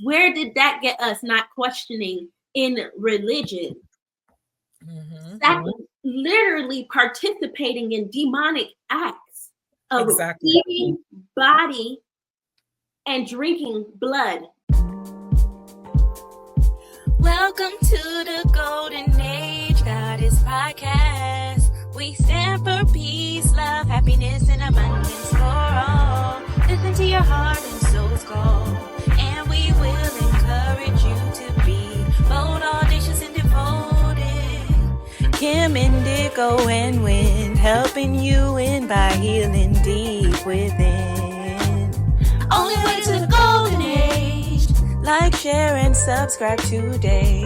where did that get us not questioning in religion? Literally participating in demonic acts of eating body and drinking blood. Welcome to the Golden Age Goddess Podcast. We stand for peace, love, happiness, and abundance for all. Listen to your heart and soul's call, and we will encourage you to be bold, audacious, and devoted. Kim, Indigo, and Wind, helping you win by healing deep within. Only way to the Golden Age. Like, share, and subscribe today.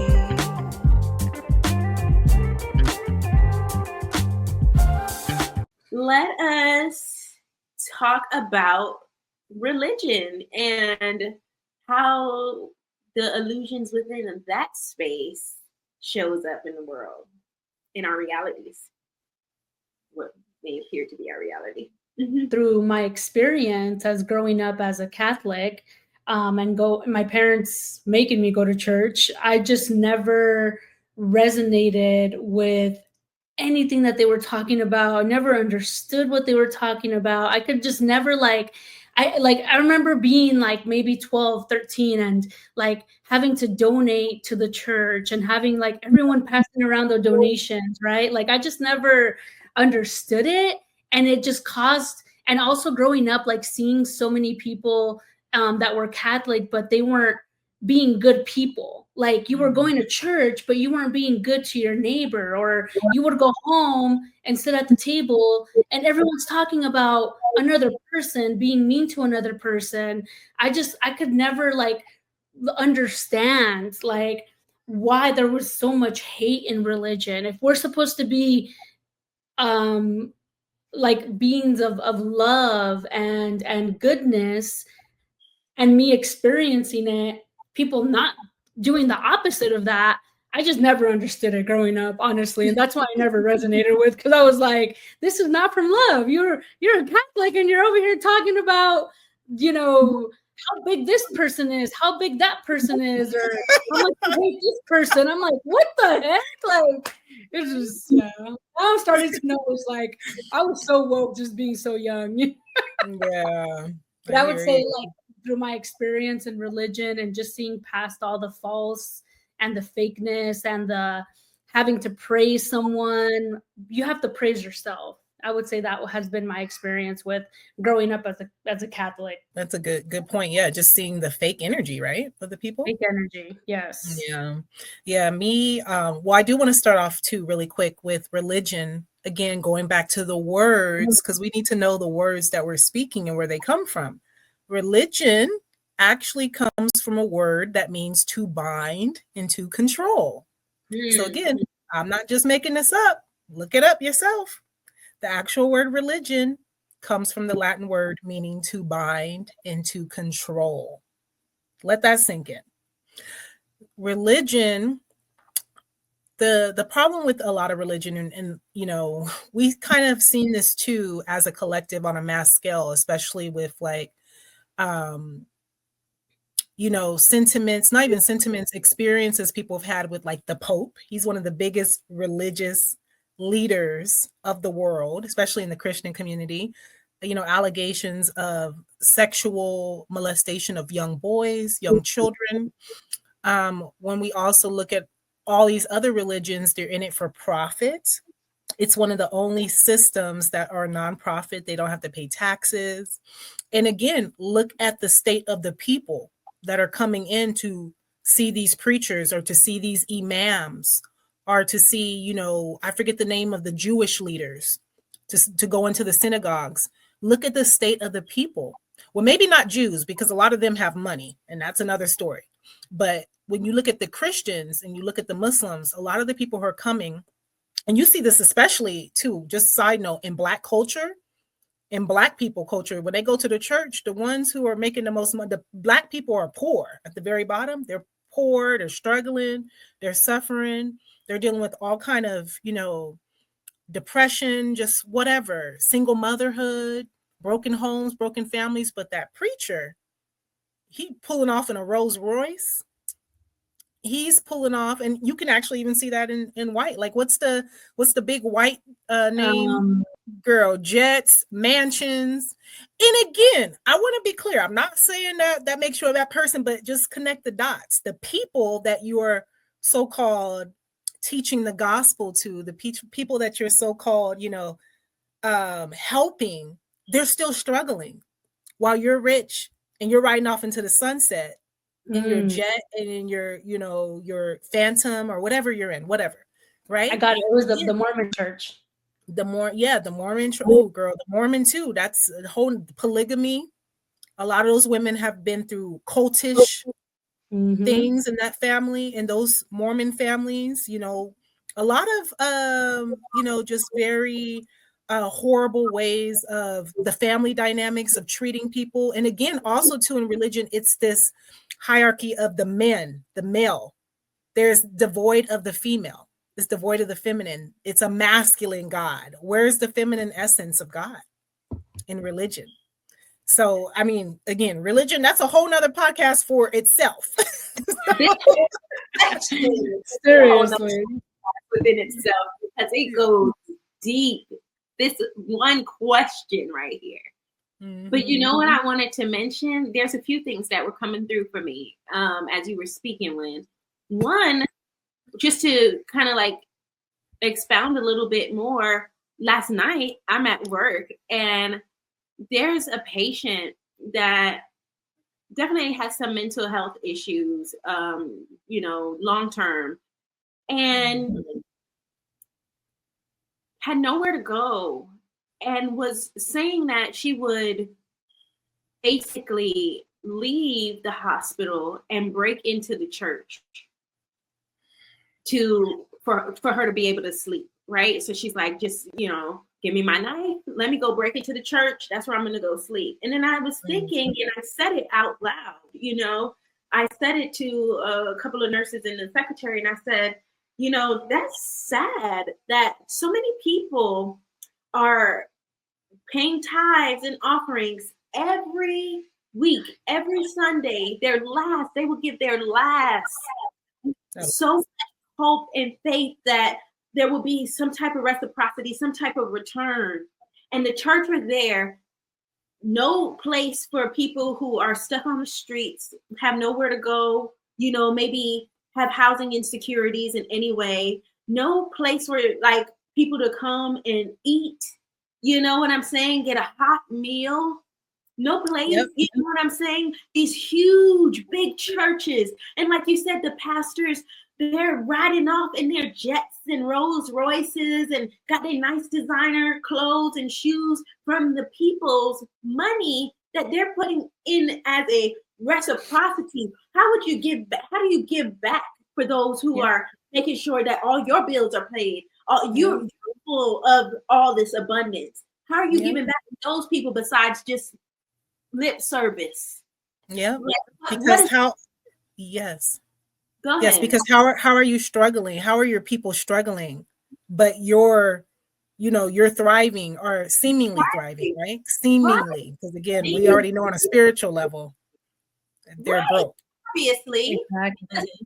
Let us talk about religion and how the illusions within that space shows up in the world, in our realities, what may appear to be our reality. Through my experience as growing up as a Catholic, my parents making me go to church, I just never resonated with anything that they were talking about. I never understood what they were talking about. I could just never I remember being like maybe 12, 13 and like having to donate to the church and having like everyone passing around the donations, right? Like I just never understood it. And it just caused, and also growing up, like seeing so many people that were Catholic, but they weren't being good people. Like you were going to church, but you weren't being good to your neighbor, or you would go home and sit at the table and everyone's talking about another person being mean to another person. I could never like understand like why there was so much hate in religion. If we're supposed to be like beings of love and goodness, and me experiencing it, people not doing the opposite of that, I just never understood it growing up, honestly. And that's why I never resonated with, because I was like, this is not from love. You're a Catholic and you're over here talking about, you know, how big this person is, how big that person is, or how much you hate this person. I'm like, what the heck? Like, it's just, yeah. I'm starting to know it's like, I was so woke just being so young. Yeah. But I would say, like, through my experience in religion and just seeing past all the false and the fakeness and the having to praise someone, you have to praise yourself. I would say that has been my experience with growing up as a Catholic. That's a good point. Yeah, just seeing the fake energy, right, of the people. Fake energy, yes. Yeah. Me. Well, I do want to start off too, really quick, with religion. Again, going back to the words, because we need to know the words that we're speaking and where they come from. Religion actually comes from a word that means to bind and to control. So again, I'm not just making this up. Look it up yourself. The actual word religion comes from the Latin word meaning to bind and to control. Let that sink in. Religion, the problem with a lot of religion, and you know, we kind of seen this too as a collective on a mass scale, especially with like, you know, sentiments, not even sentiments, experiences people have had with like the Pope. He's one of the biggest religious leaders of the world, especially in the Christian community. You know, allegations of sexual molestation of young boys, young children. When we also look at all these other religions, they're in it for profit. It's one of the only systems that are nonprofit. They don't have to pay taxes. And again, look at the state of the people that are coming in to see these preachers or to see these imams, or to see, you know, I forget the name of the Jewish leaders, to go into the synagogues. Look at the state of the people. Well, maybe not Jews, because a lot of them have money, and that's another story. But when you look at the Christians and you look at the Muslims, a lot of the people who are coming, and you see this especially too, just side note, in Black culture, in Black people culture, when they go to the church, the ones who are making the most money, the Black people are poor at the very bottom. They're poor, they're struggling, they're suffering. They're dealing with all kind of, you know, depression, just whatever, single motherhood, broken homes, broken families. But that preacher, he pulling off in a Rolls Royce. He's pulling off, and you can actually even see that in white. Like, what's the big white name? Girl, jets, mansions. And again, I want to be clear. I'm not saying that makes you a bad person, but just connect the dots. The people that you are so-called teaching the gospel to, the people that you're so-called, helping, they're still struggling while you're rich and you're riding off into the sunset in your jet and in your, your Phantom or whatever you're in, whatever. Right? I got it. It was the Mormon church. The Mormon. Oh, girl, the Mormon too. That's a whole polygamy. A lot of those women have been through cultish things in that family, in those Mormon families. A lot of just very horrible ways of the family dynamics of treating people. And again, also too, in religion, it's this hierarchy of the male. There's devoid of the female. It's devoid of the feminine. It's a masculine God. Where's the feminine essence of God in religion? So, I mean, again, religion, that's a whole nother podcast for itself. Seriously. Within itself, because it goes deep. This one question right here. But you know what I wanted to mention? There's a few things that were coming through for me as you were speaking, Lynn. One, just to kind of like expound a little bit more, last night I'm at work and there's a patient that definitely has some mental health issues, long term, and had nowhere to go, and was saying that she would basically leave the hospital and break into the church for her to be able to sleep, right? So she's like, just, give me my knife, let me go break into the church, that's where I'm gonna go sleep. And then I was thinking, and I said it out loud, I said it to a couple of nurses and the secretary, and I said, that's sad that so many people are paying tithes and offerings every week, every Sunday, they will give their last. So much hope and faith that there will be some type of reciprocity, some type of return. And the church was there, no place for people who are stuck on the streets, have nowhere to go, maybe have housing insecurities in any way, no place for like people to come and eat, you know what I'm saying, get a hot meal, no place. Yep. You know what I'm saying? These huge big churches, and like you said, the pastors, they're riding off in their jets and Rolls Royces and got their nice designer clothes and shoes from the people's money that they're putting in as a reciprocity. How would you give back? How do you give back for those who are making sure that all your bills are paid? You're full of all this abundance. How are you giving back to those people besides just lip service? Yeah, because Yes, because how are you struggling? How are your people struggling? But you're thriving or seemingly thriving, right? Seemingly, because again, we already know on a spiritual level, they're broke. Obviously,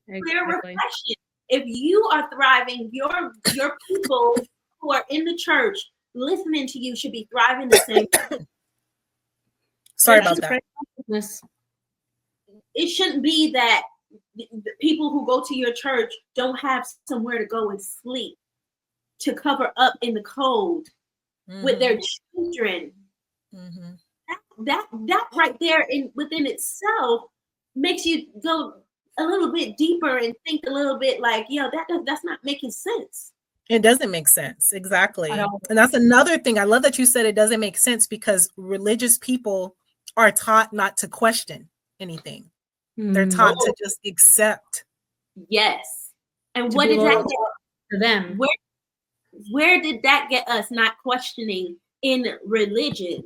clear reflection. If you are thriving, your people who are in the church listening to you should be thriving the same. Sorry about that. It shouldn't be that the people who go to your church don't have somewhere to go and sleep, to cover up in the cold with their children. That right there within itself makes you go a little bit deeper and think a little bit like, that's not making sense. It doesn't make sense. Exactly. And that's another thing. I love that you said it doesn't make sense, because religious people are taught not to question anything. They're taught to just accept. Yes. And what did that get for them? Where did that get us not questioning in religion?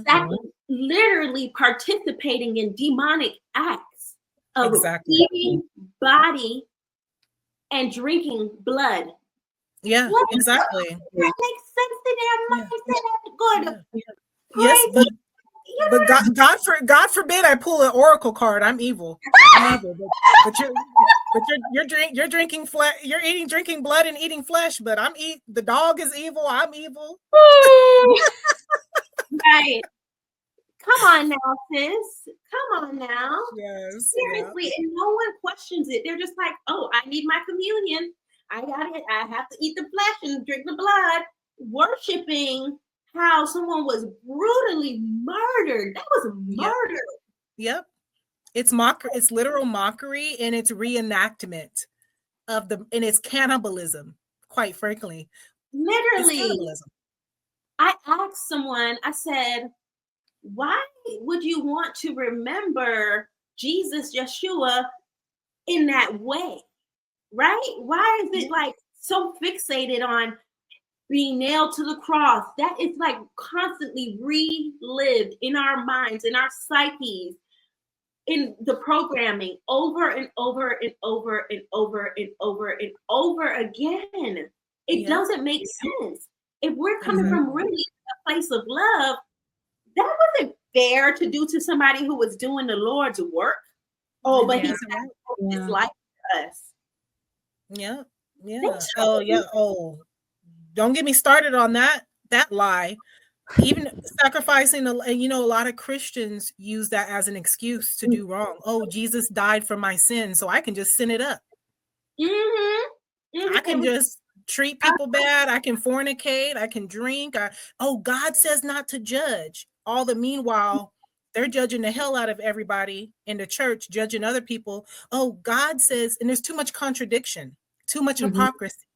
That literally participating in demonic acts of eating body and drinking blood. Yeah, exactly. That makes sense to their minds. Good. Yes, But God forbid I pull an oracle card. I'm evil. I'm evil. But you're drinking flesh. You're drinking blood and eating flesh. But the dog is evil. I'm evil. Right. Come on now, sis. Come on now. Yes. Seriously, yeah. and no one questions it. They're just like, oh, I need my communion. I got it. I have to eat the flesh and drink the blood. Worshiping how someone was brutally murdered. That was murder. Yep. It's mockery. It's literal mockery, and it's reenactment and it's cannibalism. Quite frankly, Literally. it's cannibalism. I asked someone. I said, why would you want to remember Jesus, Yeshua, in that way? Right? Why is it like so fixated on being nailed to the cross? That is like constantly relived in our minds, in our psyches, in the programming over and over and over and over and over and over again. It doesn't make sense. If we're coming from really a place of love, that wasn't fair to do to somebody who was doing the Lord's work. Oh, but he's his life to us. Yeah. Oh, yeah. Oh, don't get me started on that lie. Even sacrificing, a lot of Christians use that as an excuse to do wrong. Oh, Jesus died for my sins, so I can just sin it up. I can just treat people bad. I can fornicate. I can drink. God says not to judge. Meanwhile, they're judging the hell out of everybody in the church, judging other people. Oh, God says, and there's too much contradiction, too much hypocrisy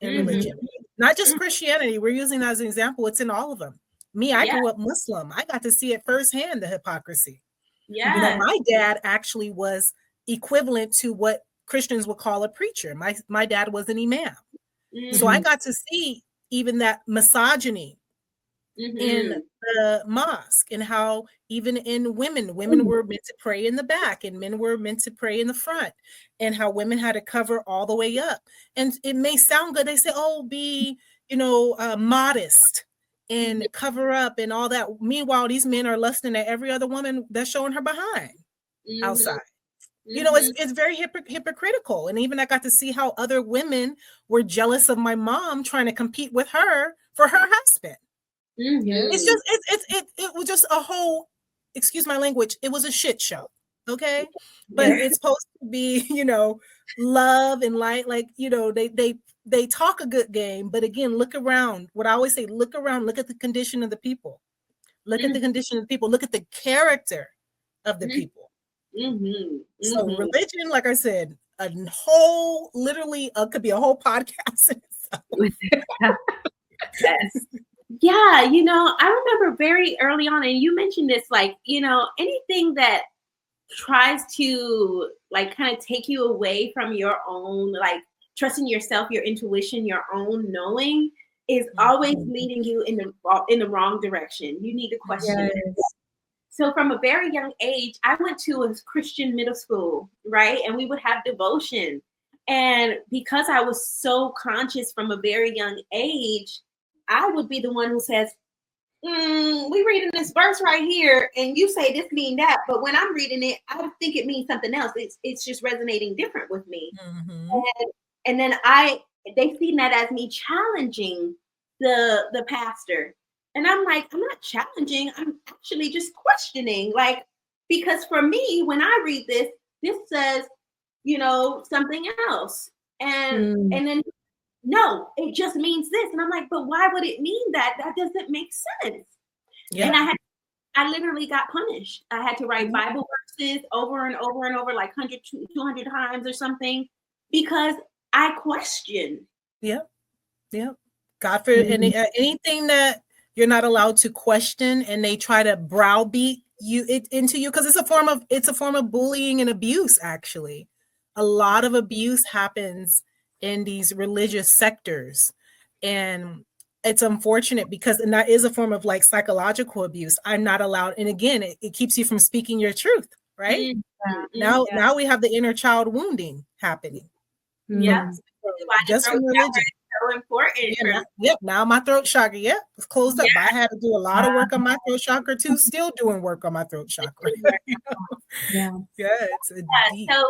in religion. Not just Christianity. We're using that as an example. It's in all of them. I grew up Muslim. I got to see it firsthand, the hypocrisy. Yeah. My dad actually was equivalent to what Christians would call a preacher. My dad was an imam. So I got to see even that misogyny in the mosque, and how even in women were meant to pray in the back and men were meant to pray in the front, and how women had to cover all the way up. And it may sound good. They say, oh, be, modest and cover up and all that. Meanwhile, these men are lusting at every other woman that's showing her behind outside. It's very hypocritical. And even I got to see how other women were jealous of my mom trying to compete with her for her husband. It's just it was just a whole, excuse my language, it was a shit show. Okay. But it's supposed to be, love and light. Like, they talk a good game, but again, look around. What I always say, look around, look at the condition of the people. Look at the condition of the people, look at the character of the people. So religion, like I said, a whole, literally could be a whole podcast in itself. Yes. Yeah, I remember very early on, and you mentioned this, like, anything that tries to like kind of take you away from your own, like trusting yourself, your intuition, your own knowing is always leading you in the wrong direction. You need to question it. So from a very young age, I went to a Christian middle school, right? And we would have devotion. And because I was so conscious from a very young age, I would be the one who says, we reading this verse right here, and you say this mean that, but when I'm reading it, I think it means something else. It's just resonating different with me. And then they see that as me challenging the pastor. And I'm like, I'm not challenging, I'm actually just questioning. Like, because for me, when I read this says, something else. And then no, it just means this. And I'm like, but why would it mean that? That doesn't make sense. And I literally got punished. I had to write Bible verses over and over and over, like 100, 200 times or something, because I questioned. God for anything that you're not allowed to question, and they try to browbeat you into you, because it's a form of bullying and abuse. Actually, a lot of abuse happens in these religious sectors, and it's unfortunate because, and that is a form of like psychological abuse. I'm not allowed, and again, it keeps you from speaking your truth, right? Now we have the inner child wounding happening. Yeah, just from religion. so important. Now my throat chakra, it's closed up. I had to do a lot of work on my throat chakra too. Still doing work on my throat chakra. It's deep. So,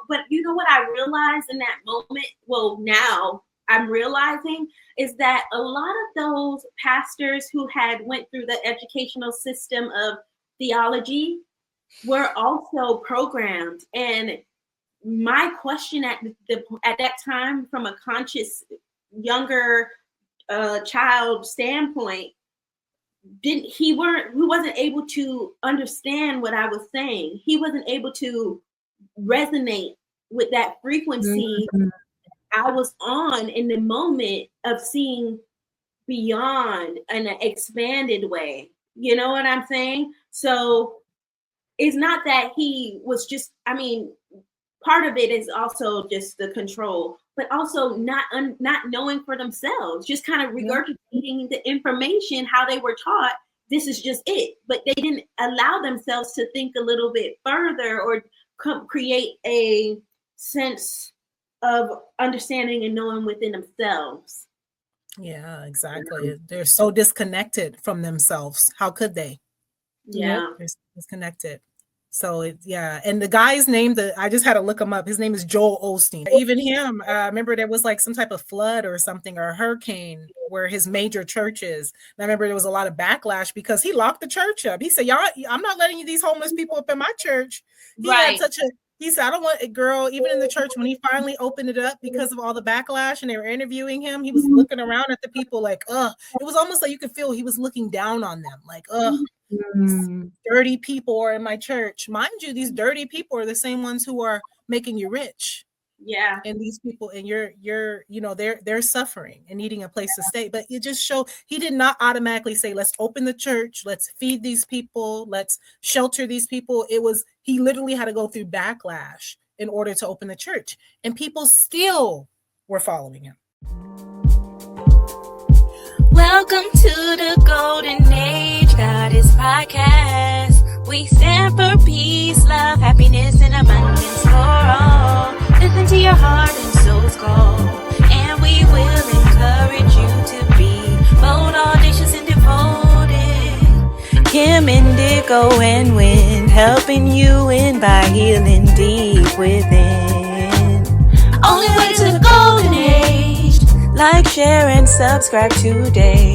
but what I realized in that moment, well, now I'm realizing, is that a lot of those pastors who had went through the educational system of theology were also programmed. And my question at that time, from a conscious younger child standpoint, he wasn't able to understand what I was saying. He wasn't able to resonate with that frequency I was on in the moment of seeing beyond in an expanded way. You know what I'm saying? So it's not that he was just, part of it is also just the control, but also not knowing for themselves, just kind of regurgitating the information, how they were taught, this is just it. But they didn't allow themselves to think a little bit further or create a sense of understanding and knowing within themselves. Yeah, exactly. They're so disconnected from themselves. How could they? Yeah. They're disconnected. So and the guy's name, I just had to look him up. His name is Joel Osteen. Even him, I remember there was like some type of flood or something, or a hurricane where his major church is. And I remember there was a lot of backlash because he locked the church up. He said, "Y'all, I'm not letting these homeless people up in my church." He said, "I don't want it, girl." Even in the church, when he finally opened it up because of all the backlash and they were interviewing him, he was looking around at the people like, it was almost like you could feel he was looking down on them, like, dirty people are in my church. Mind you, these dirty people are the same ones who are making you rich. Yeah. And these people, and they're suffering and needing a place to stay. But it just showed he did not automatically say, let's open the church, let's feed these people, let's shelter these people. He literally had to go through backlash in order to open the church. And people still were following him. Welcome to the Golden Age Goddess Podcast. We stand for peace, love, happiness, and abundance for all. Listen to your heart and soul's call, and we will encourage you to be bold, audacious, and devoted. Kim, Indigo, and Wind, helping you win by healing deep within. Only way to the Golden Age. Like, share, and subscribe today.